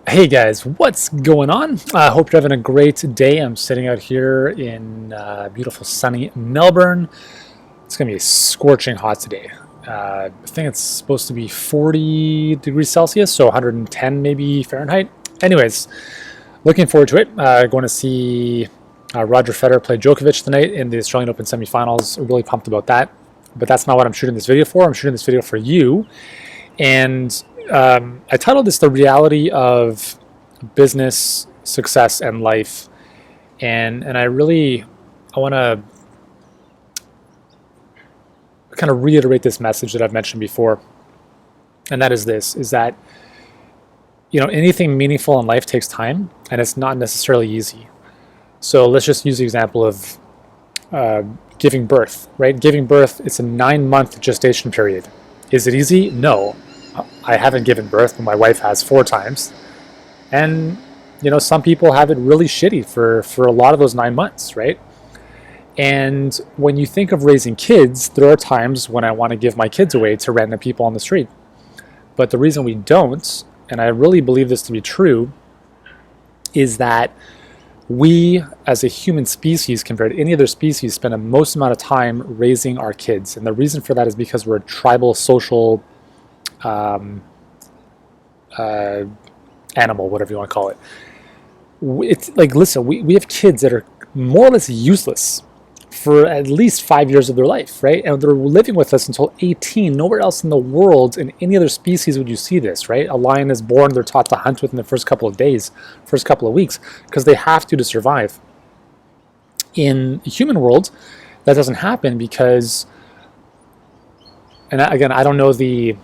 Hey guys, what's going on? I hope you're having a great day. I'm sitting out here in beautiful sunny Melbourne. It's going to be scorching hot today. I think it's supposed to be 40 degrees Celsius, so 110 maybe Fahrenheit. Anyways, looking forward to it. Going to see Roger Federer play Djokovic tonight in the Australian Open semifinals. I'm really pumped about that. But that's not what I'm shooting this video for. I'm shooting this video for you. And I titled this "The Reality of Business, Success, and Life," and I want to kind of reiterate this message that I've mentioned before, and that is this: is that anything meaningful in life takes time, and it's not necessarily easy. So let's just use the example of giving birth, right? Giving birth, it's a 9-month gestation period. Is it easy? No. I haven't given birth, but my wife has 4 times. And, some people have it really shitty for a lot of those 9 months, right? And when you think of raising kids, there are times when I want to give my kids away to random people on the street. But the reason we don't, and I really believe this to be true, is that we, as a human species, compared to any other species, spend the most amount of time raising our kids. And the reason for that is because we're a tribal, social animal, whatever you want to call it. It's like, listen, we have kids that are more or less useless for at least 5 years of their life, right? And they're living with us until 18. Nowhere else in the world, in any other species, would you see this, right? A lion is born, they're taught to hunt within the first couple of days, first couple of weeks, because they have to survive. In the human world, that doesn't happen because, and again, I don't know the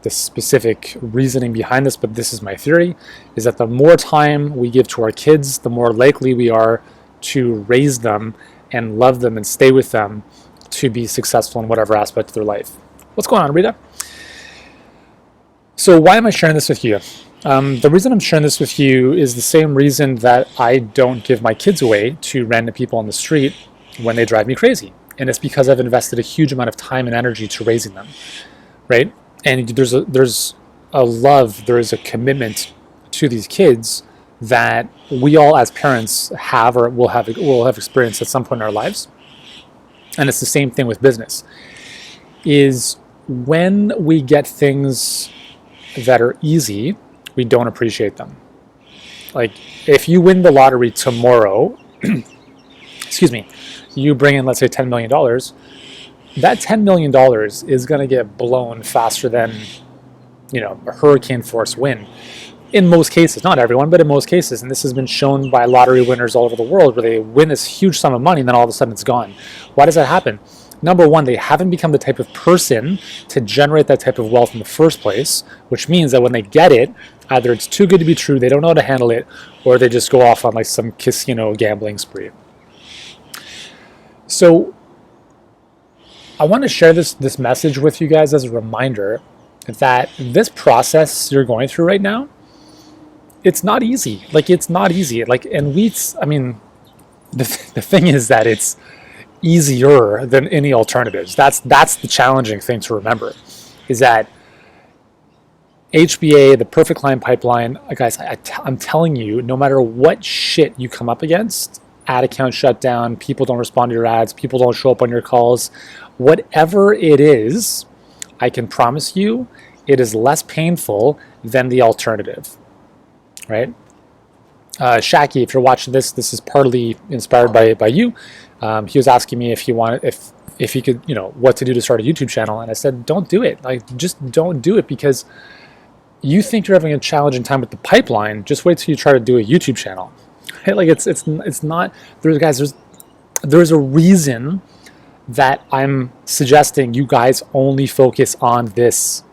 specific reasoning behind this, but this is my theory, is that the more time we give to our kids, the more likely we are to raise them and love them and stay with them to be successful in whatever aspect of their life. What's going on, Rita? So why am I sharing this with you? The reason I'm sharing this with you is the same reason that I don't give my kids away to random people on the street when they drive me crazy. And it's because I've invested a huge amount of time and energy to raising them, right? And there's a love, there is a commitment to these kids that we all as parents have or will have experienced at some point in our lives. And it's the same thing with business. Is when we get things that are easy, we don't appreciate them. Like if you win the lottery tomorrow, excuse me, you bring in, let's say, $10 million, that $10 million is going to get blown faster than, a hurricane force wind. In most cases, not everyone, but in most cases. And this has been shown by lottery winners all over the world where they win this huge sum of money and then all of a sudden it's gone. Why does that happen? Number one, they haven't become the type of person to generate that type of wealth in the first place, which means that when they get it, either it's too good to be true, they don't know how to handle it, or they just go off on like some casino gambling spree. So I want to share this message with you guys as a reminder that this process you're going through right now, it's not easy. Like, it's not easy. Like, and the thing is that it's easier than any alternatives. That's the challenging thing to remember, is that HBA, the perfect client pipeline, guys, I'm telling you, no matter what shit you come up against, ad account shut down, people don't respond to your ads, people don't show up on your calls, whatever it is, I can promise you it is less painful than the alternative. Right? Shaki, if you're watching this is partly inspired by you. He was asking me if he could, what to do to start a YouTube channel, and I said, don't do it. Like, just don't do it, because you think you're having a challenging time with the pipeline. Just wait till you try to do a YouTube channel. Right? Like, it's not. There's a reason that I'm suggesting you guys only focus on this.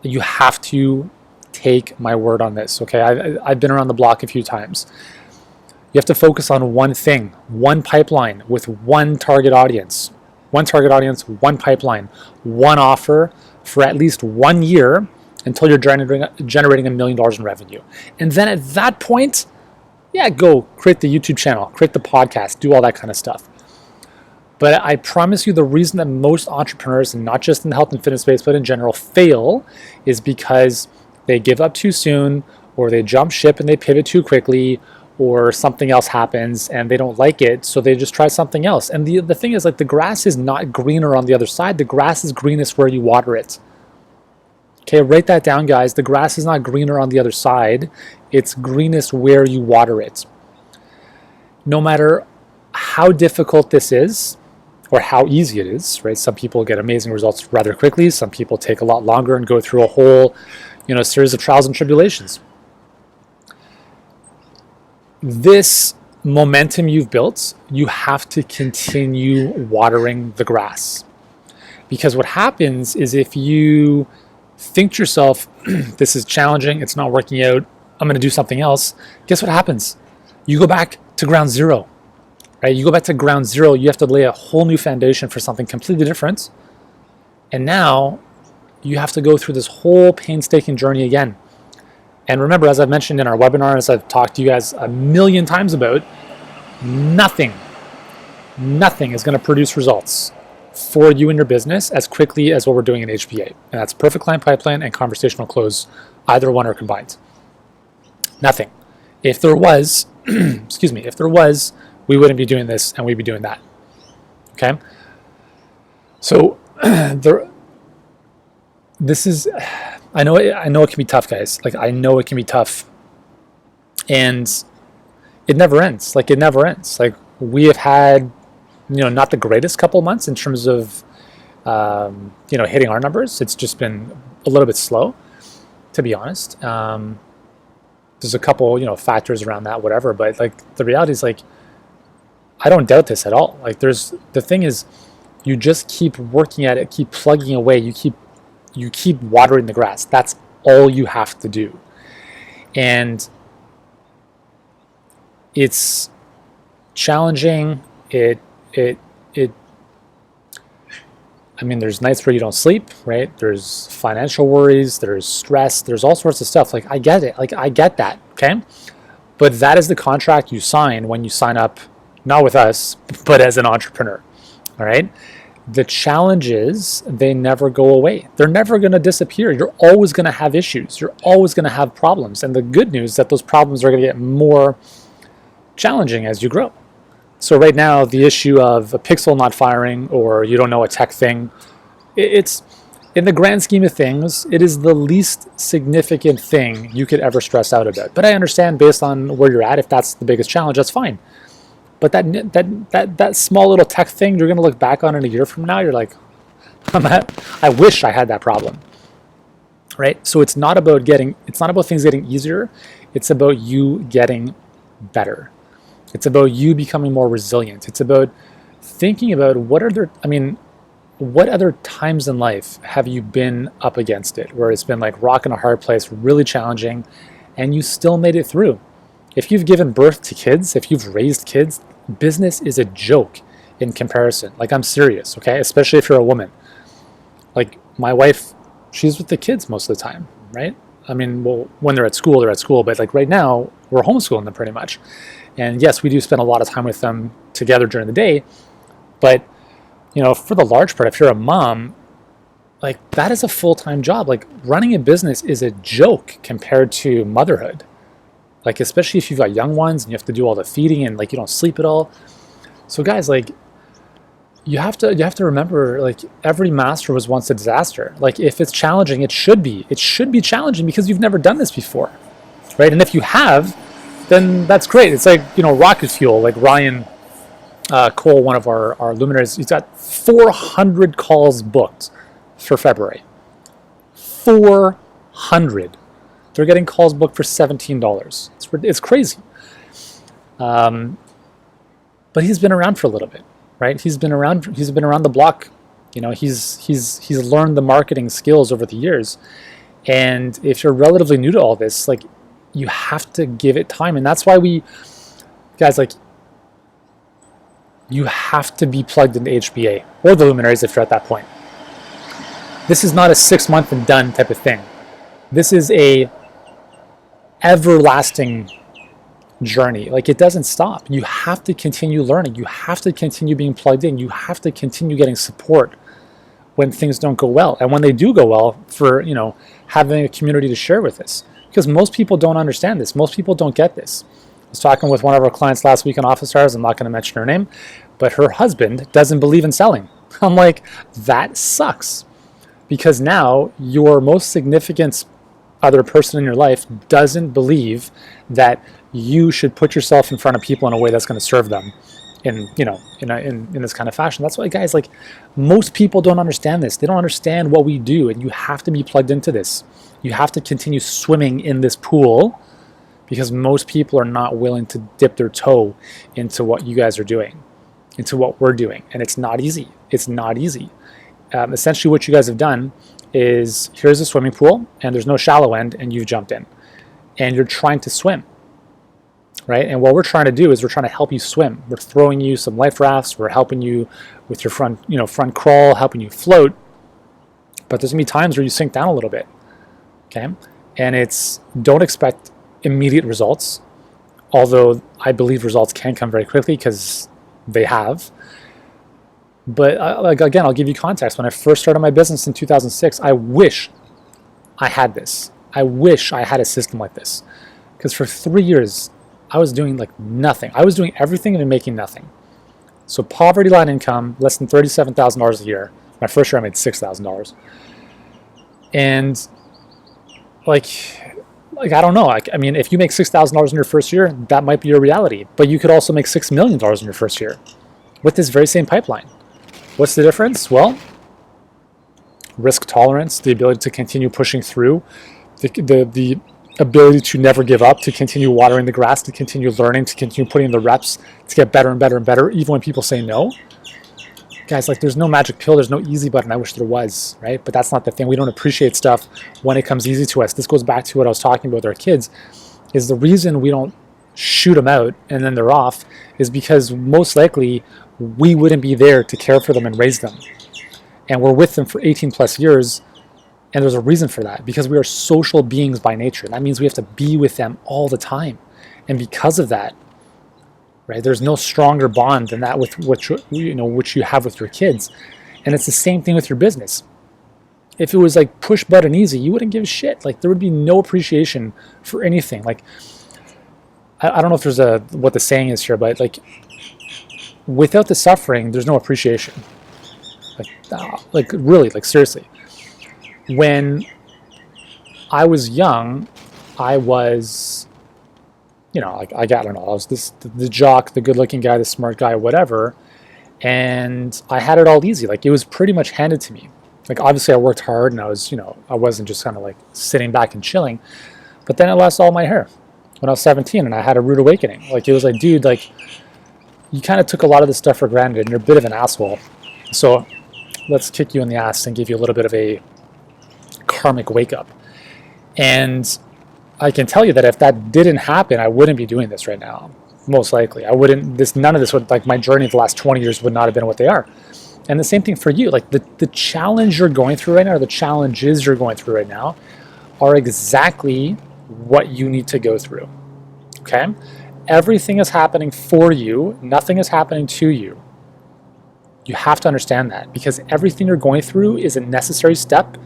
You have to take my word on this, okay? I've been around the block a few times. You have to focus on one thing, one pipeline with one target audience, one pipeline, one offer for at least 1 year until you're generating $1 million in revenue. And then at that point, go create the YouTube channel, create the podcast, do all that kind of stuff. But I promise you, the reason that most entrepreneurs, and not just in the health and fitness space, but in general, fail is because they give up too soon, or they jump ship and they pivot too quickly, or something else happens and they don't like it, so they just try something else. And the thing is, like, the grass is not greener on the other side. The grass is greenest where you water it. Okay, write that down, guys. The grass is not greener on the other side. It's greenest where you water it. No matter how difficult this is or how easy it is, right? Some people get amazing results rather quickly. Some people take a lot longer and go through a whole, series of trials and tribulations. This momentum you've built, you have to continue watering the grass. Because what happens is, if you think to yourself, this is challenging, it's not working out, I'm going to do something else, guess what happens? You go back to ground zero, right? You go back to ground zero, you have to lay a whole new foundation for something completely different. And now you have to go through this whole painstaking journey again. And remember, as I've mentioned in our webinar, as I've talked to you guys a million times about, nothing is going to produce results for you in your business as quickly as what we're doing in HBA. And that's Perfect Client Pipeline and Conversational Close, either one or combined. Nothing. If there was, if there was, we wouldn't be doing this and we'd be doing that. Okay? So, this is, I know it can be tough, guys. Like, I know it can be tough. And it never ends. Like, it never ends. Like, we have had, not the greatest couple of months in terms of, hitting our numbers. It's just been a little bit slow, to be honest. There's a couple, factors around that, whatever. But, like, the reality is, like, I don't doubt this at all. Like, the thing is, you just keep working at it, keep plugging away. You keep watering the grass. That's all you have to do. And it's challenging. There's nights where you don't sleep, right? There's financial worries, there's stress, there's all sorts of stuff. Like, I get it. Like, I get that, okay? But that is the contract you sign when you sign up, not with us, but as an entrepreneur, all right? The challenges, they never go away. They're never going to disappear. You're always going to have issues. You're always going to have problems. And the good news is that those problems are going to get more challenging as you grow. So right now, the issue of a pixel not firing, or you don't know a tech thing, it's, in the grand scheme of things, it is the least significant thing you could ever stress out about. But I understand, based on where you're at, if that's the biggest challenge, that's fine. But that small little tech thing, you're going to look back on in a year from now, you're like, I wish I had that problem, right? So it's not about things getting easier. It's about you getting better. It's about you becoming more resilient. It's about thinking about what other times in life have you been up against it, where it's been like rock in a hard place, really challenging, and you still made it through. If you've given birth to kids, if you've raised kids, business is a joke in comparison. Like, I'm serious, okay? Especially if you're a woman. Like, my wife, she's with the kids most of the time, right? When they're at school, but like right now, we're homeschooling them pretty much. And yes, we do spend a lot of time with them together during the day, but, for the large part, if you're a mom, like, that is a full-time job. Like, running a business is a joke compared to motherhood. Like, especially if you've got young ones and you have to do all the feeding and, like, you don't sleep at all. So guys, like, you have to remember, like, every master was once a disaster. Like, if it's challenging, it should be challenging because you've never done this before, right? And if you have, then that's great. It's like, rocket fuel. Like, Ryan Cole, one of our luminaries, he's got 400 calls booked for February. 400. They're getting calls booked for $17. It's crazy. But he's been around for a little bit, right? He's been around the block. He's learned the marketing skills over the years. And if you're relatively new to all this, like, you have to give it time. And that's why you have to be plugged into HBA or the luminaries if you're at that point. This is not a 6-month and done type of thing. This is a everlasting journey. Like, it doesn't stop. You have to continue learning. You have to continue being plugged in. You have to continue getting support when things don't go well. And when they do go well, for, having a community to share with us. Because most people don't understand this. Most people don't get this. I was talking with one of our clients last week in Office Hours. I'm not going to mention her name, but her husband doesn't believe in selling. I'm like, that sucks. Because now your most significant other person in your life doesn't believe that you should put yourself in front of people in a way that's going to serve them in this kind of fashion. That's why, guys, like, most people don't understand this. They don't understand what we do, and you have to be plugged into this. You have to continue swimming in this pool, because most people are not willing to dip their toe into what you guys are doing, into what we're doing, and it's not easy. It's not easy. Essentially, what you guys have done is, here's a swimming pool, and there's no shallow end, and you've jumped in, and you're trying to swim. Right? And what we're trying to do is we're trying to help you swim. We're throwing you some life rafts. We're helping you with your front crawl, helping you float. But there's gonna be times where you sink down a little bit. Okay? And don't expect immediate results. Although I believe results can come very quickly, because they have. But again, I'll give you context. When I first started my business in 2006, I wish I had this. I wish I had a system like this. Because for 3 years, I was doing like nothing. I was doing everything and making nothing. So poverty line income, less than $37,000 a year. My first year I made $6,000. And like I don't know. I mean, if you make $6,000 in your first year, that might be your reality. But you could also make $6 million in your first year with this very same pipeline. What's the difference? Well, risk tolerance, the ability to continue pushing through, the ability to never give up, to continue watering the grass, to continue learning, to continue putting in the reps, to get better and better and better, even when people say no. Guys, like, there's no magic pill, there's no easy button. I wish there was, right? But that's not the thing. We don't appreciate stuff when it comes easy to us. This goes back to what I was talking about with our kids, is the reason we don't shoot them out and then they're off is because most likely we wouldn't be there to care for them and raise them. And we're with them for 18 plus years. And there's a reason for that, because we are social beings by nature. That means we have to be with them all the time. And because of that, right, there's no stronger bond than that with which you have with your kids. And it's the same thing with your business. If it was like push button easy, you wouldn't give a shit. Like, there would be no appreciation for anything. Like, I don't know if there's what the saying is here, but like, without the suffering, there's no appreciation. Like really, like seriously. When I was young, I was, I don't know, I was the jock, the good-looking guy, the smart guy, whatever, and I had it all easy. Like, it was pretty much handed to me. Like, obviously, I worked hard, and I wasn't just kind of like sitting back and chilling. But then I lost all my hair when I was 17, and I had a rude awakening. Like, it was like, dude, like, you kind of took a lot of this stuff for granted, and you're a bit of an asshole. So let's kick you in the ass and give you a little bit of a karmic wake up. And I can tell you that if that didn't happen, I wouldn't be doing this right now. Most likely. None of this would, like, my journey of the last 20 years would not have been what they are. And the same thing for you. Like, the challenge you're going through right now, or the challenges you're going through right now, are exactly what you need to go through. Okay? Everything is happening for you. Nothing is happening to you. You have to understand that, because everything you're going through is a necessary step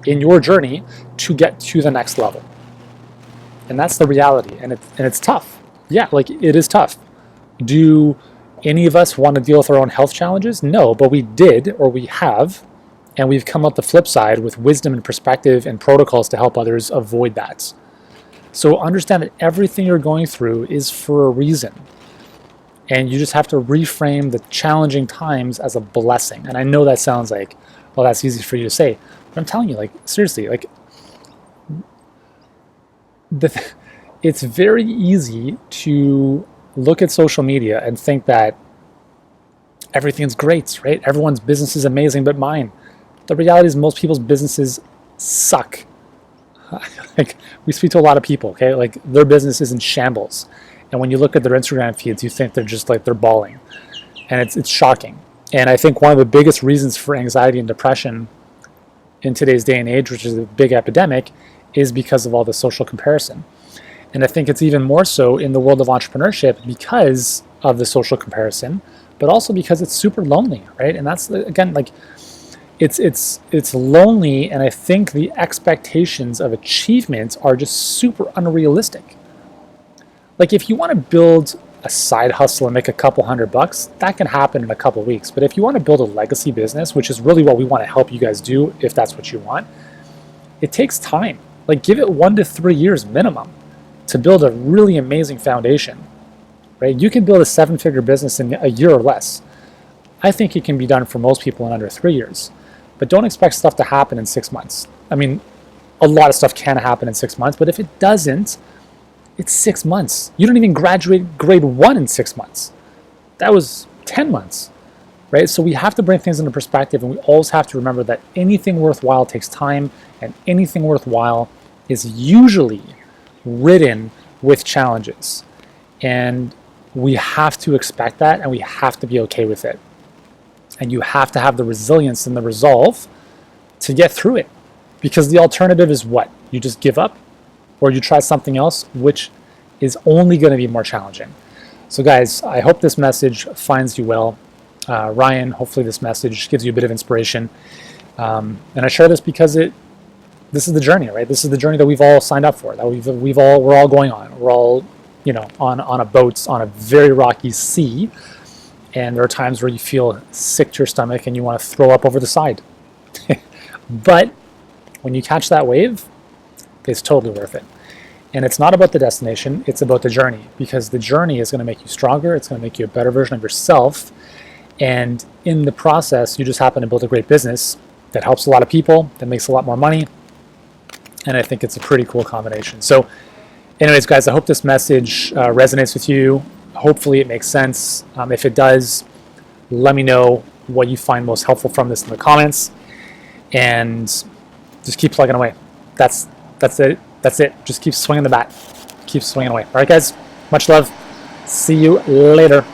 in your journey to get to the next level. And that's the reality. And it's tough. Yeah, like, it is tough. Do any of us want to deal with our own health challenges? No, but we did, or we have, and we've come up the flip side with wisdom and perspective and protocols to help others avoid that. So understand that everything you're going through is for a reason. And you just have to reframe the challenging times as a blessing. And I know that sounds like, well, that's easy for you to say. But I'm telling you, like, seriously, like, it's very easy to look at social media and think that everything's great, right? Everyone's business is amazing but mine. The reality is most people's businesses suck. Like, we speak to a lot of people, okay? Like, their business is in shambles. And when you look at their Instagram feeds, you think they're just like, they're bawling. And it's shocking. And I think one of the biggest reasons for anxiety and depression in today's day and age, which is a big epidemic, is because of all the social comparison. And I think it's even more so in the world of entrepreneurship because of the social comparison, but also because it's super lonely, right? And that's, again, like, it's lonely, and I think the expectations of achievement are just super unrealistic. Like if you want to build a side hustle and make a couple $100, that can happen in a couple weeks. But if you want to build a legacy business, which is really what we want to help you guys do, if that's what you want, it takes time. Like give it 1 to 3 years minimum to build a really amazing foundation, right? You can build a 7-figure business in a year or less. I think it can be done for most people in under 3 years, but don't expect stuff to happen in 6 months. I mean, a lot of stuff can happen in 6 months, but if it doesn't, it's 6 months. You don't even graduate grade 1 in 6 months. That was 10 months, right? So we have to bring things into perspective, and we always have to remember that anything worthwhile takes time, and anything worthwhile is usually ridden with challenges. And we have to expect that, and we have to be okay with it. And you have to have the resilience and the resolve to get through it. Because the alternative is what? You just give up, or you try something else, which is only going to be more challenging. So guys, I hope this message finds you well. Ryan, hopefully this message gives you a bit of inspiration. And I share this because this is the journey, right? This is the journey that we've all signed up for, that we're all going on. We're all, on a boat on a very rocky sea. And there are times where you feel sick to your stomach and you want to throw up over the side. But when you catch that wave, it's totally worth it. And it's not about the destination, it's about the journey, because the journey is going to make you stronger, it's going to make you a better version of yourself. And in the process, you just happen to build a great business that helps a lot of people, that makes a lot more money. And I think it's a pretty cool combination. So anyways, guys, I hope this message resonates with you. Hopefully it makes sense. If it does, let me know what you find most helpful from this in the comments. And just keep plugging away. That's it. That's it. Just keep swinging the bat. Keep swinging away. All right, guys. Much love. See you later.